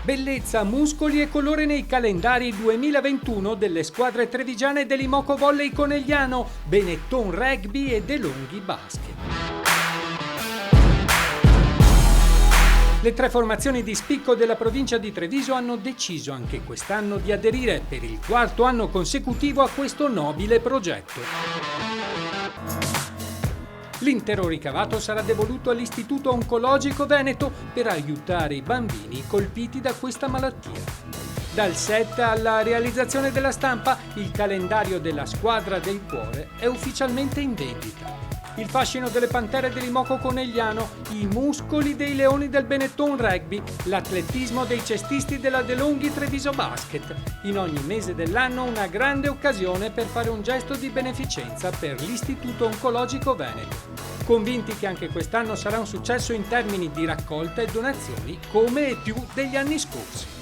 Bellezza, muscoli e colore nei calendari 2021 delle squadre trevigiane dell'Imoco Volley Conegliano, Benetton Rugby e De Longhi Basket. Le tre formazioni di spicco della provincia di Treviso hanno deciso anche quest'anno di aderire per il quarto anno consecutivo a questo nobile progetto. L'intero ricavato sarà devoluto all'Istituto Oncologico Veneto per aiutare i bambini colpiti da questa malattia. Dal set alla realizzazione della stampa, il calendario della Squadra del Cuore è ufficialmente in vendita. Il fascino delle pantere dell'Imoco Conegliano, i muscoli dei leoni del Benetton Rugby, l'atletismo dei cestisti della De Longhi Treviso Basket. In ogni mese dell'anno una grande occasione per fare un gesto di beneficenza per l'Istituto Oncologico Veneto. Convinti che anche quest'anno sarà un successo in termini di raccolta e donazioni come e più degli anni scorsi.